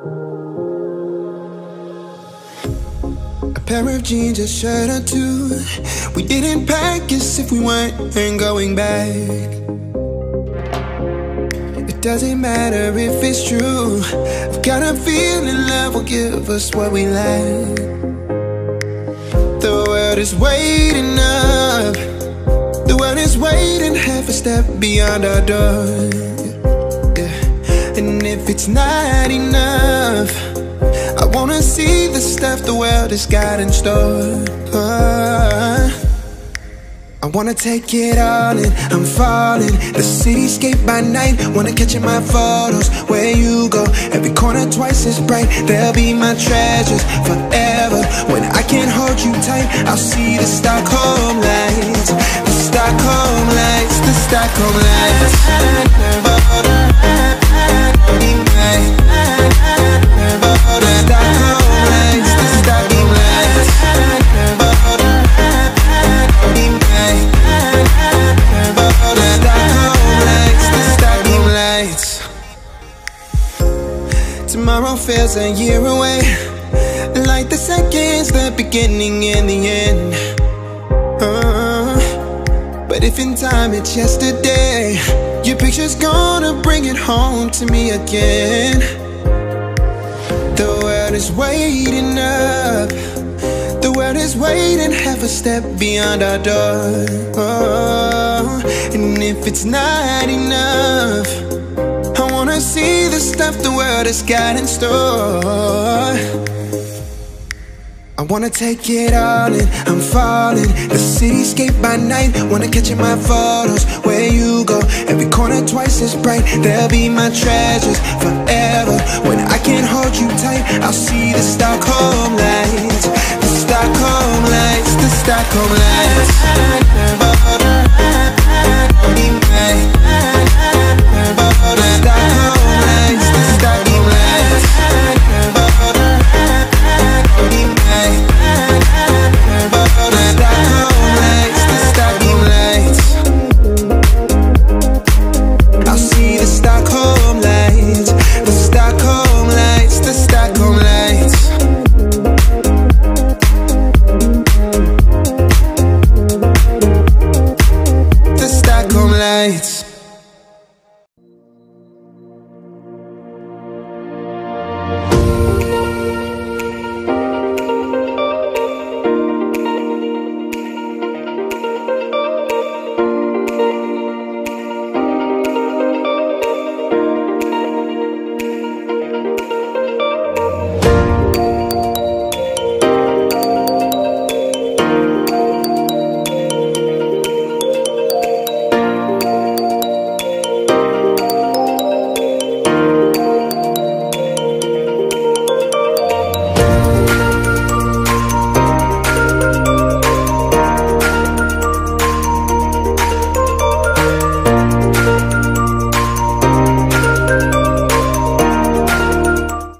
A pair of jeans, a shirt or two. We didn't pack as if we weren't going back. It doesn't matter if it's true. I've got a feeling love will give us what we lack. The world is waiting up. The world is waiting half a step beyond our door. Yeah. And if it's not enough, I wanna see the stuff the world has got in store. I wanna take it all in, I'm falling. The cityscape by night, wanna catch in my photos. Where you go, every corner twice as bright. They'll be my treasures forever. When I can't hold you tight, I'll see the Stockholm lights. The Stockholm lights, the Stockholm lights. Tomorrow feels a year away, like the seconds, the beginning and the end. But if in time it's yesterday, your picture's gonna bring it home to me again. The world is waiting up. The world is waiting half a step beyond our door. And if it's not enough, I wanna see the stuff the world has got in store. I wanna take it all in, I'm falling. The cityscape by night, wanna catch in my photos. Where you go, every corner twice as bright. They'll be my treasures forever. When I can't hold you tight, I'll see the Stockholm lights. The Stockholm lights, the Stockholm lights.